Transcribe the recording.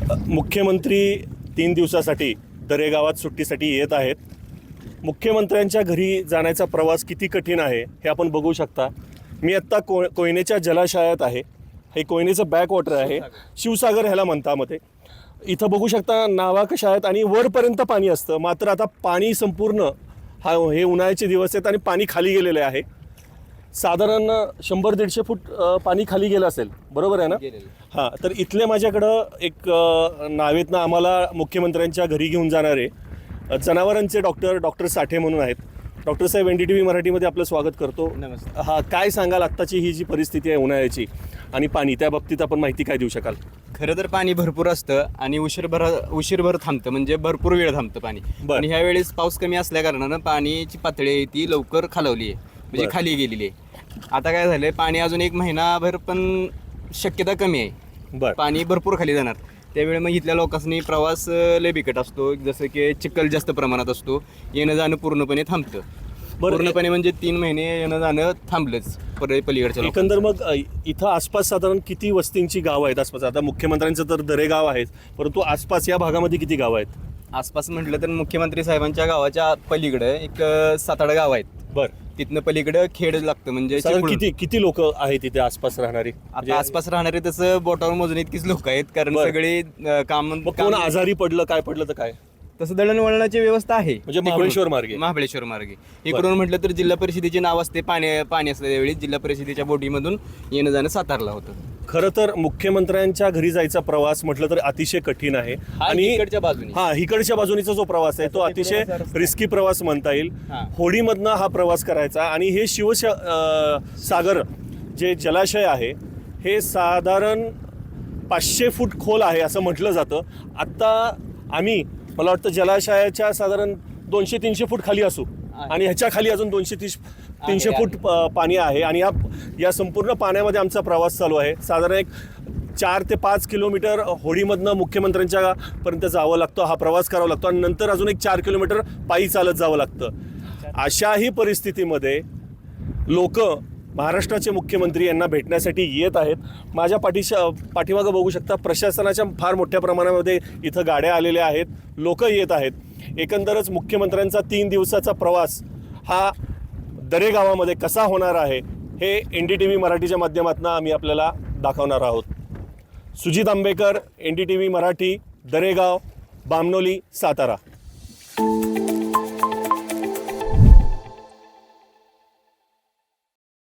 मुख्यमंत्री 3 दिवसासाठी दरेगावात सुट्टीसाठी येत आहेत. मुख्यमंत्र्यांच्या घरी जाण्याचा प्रवास किती कठीण आहे हे आपण बघू शकता. मी आत्ता कोयनेच्या जलाशयात आहे. हे कोयनेचं बॅकवॉटर आहे, शिवसागर ह्याला म्हणता मध्ये. इथं बघू शकता नावा कशा आहेत आणि वरपर्यंत पाणी असतं. मात्र आता पाणी संपूर्ण हे उन्हाळ्याचे दिवस आहेत आणि पाणी खाली गेलेले आहे. साधारण 100-150 फूट पाणी खाली गेलं असेल, बरोबर आहे ना? हां, तर इथले माझ्याकडं एक नावेतनं आम्हाला मुख्यमंत्र्यांच्या घरी घेऊन जाणारे जनावरांचे डॉक्टर साठे म्हणून आहेत. डॉक्टर साहेब, NDTV मराठीमध्ये आपलं स्वागत करतो. नमस्कार. हां, काय सांगाल आत्ताची ही जी परिस्थिती आहे उन्हाळ्याची आणि पाणी, त्या बाबतीत आपण माहिती काय देऊ शकाल? खरं तर पाणी भरपूर असतं आणि उशीरभर थांबतं, म्हणजे भरपूर वेळ थांबतं पाणी. आणि ह्या वेळेस पाऊस कमी असल्या कारणानं पाण्याची पातळी आहे ती लवकर खालावली आहे, म्हणजे खाली गेलेली आहे. आता काय झालंय, पाणी अजून 1 महिनाभर पण शक्यता कमी आहे. पाणी भरपूर खाली जाणार. त्यावेळी मग इथल्या लोकांनी प्रवास लय बिकट असतो. जसं की चिखल जास्त प्रमाणात असतो, येणं जाणं पूर्णपणे थांबतं. पूर्णपणे म्हणजे 3 महिने येणं जाणं थांबलंच पलीकडच्या. एकंदर मग इथं आसपास साधारण किती वस्तींची गावं आहेत आसपास? आता मुख्यमंत्र्यांचं तर दरेगाव आहेच, परंतु आसपास या भागामध्ये किती गावं आहेत? आसपास म्हटलं तर मुख्यमंत्री साहेबांच्या गावाच्या पलीकडे एक 7-8 गाव आहेत. तिथनं पलीकडे खेड लागतं, म्हणजे किती लोक आहेत तिथे आसपास राहणारी? आता आसपास राहणारे तसं बोटावर मोजून इतकीच लोक आहेत, कारण सगळे काम कोण आजारी पडलं, काय पडलं तर काय? तसं दळणवळणाची व्यवस्था आहे, म्हणजे महाबळेश्वर मार्गे. इकडून म्हटलं तर जिल्हा परिषदेचे नाव असते, पाणी असतं. त्यावेळी जिल्हा परिषदेच्या बोटीमधून येणं जाणं सातारला होतं. खरं तर मुख्यमंत्र्यांच्या घरी जायचा प्रवास म्हटलं तर अतिशय कठीण आहे. आणि इकडच्या बाजूनीचा जो प्रवास आहे तो अतिशय रिस्की प्रवास म्हणता येईल. होडीमधनं हा प्रवास करायचा. आणि हे शिवसागर जे जलाशय आहे हे साधारण 500 फूट खोल आहे असं म्हटलं जातं. आत्ता आम्ही, मला वाटतं जलाशयाच्या साधारण 200-300 फूट खाली असू आणि ह्याच्या खाली अजून 200-300 फूट पाणी आहे. आणि या संपूर्ण पाण्यामध्ये आमचा प्रवास चालू आहे. साधारण एक 4 ते 5 किलोमीटर होडीमधनं मुख्यमंत्र्यांच्या पर्यंत जावं लागतं, हा प्रवास करावा लागतो. आणि नंतर अजून एक 4 किलोमीटर पायी चालत जावं लागतं. अशाही परिस्थितीमध्ये लोक महाराष्ट्राचे मुख्यमंत्री यांना भेटण्यासाठी येत आहेत. माझ्या पाठीमागं बघू शकता प्रशासनाच्या फार मोठ्या प्रमाणामध्ये इथं गाड्या आलेल्या आहेत, लोक येत आहेत. एकंदरच मुख्यमंत्र्यांचा 3 दिवसाचा प्रवास हा दरेगावामध्ये कसा होणार आहे हे NDTV मराठीच्या माध्यमातून आम्ही आपल्याला दाखवणार आहोत. सुजित आंबेकर, NDTV मराठी, दरेगाव, बामनोली, सातारा.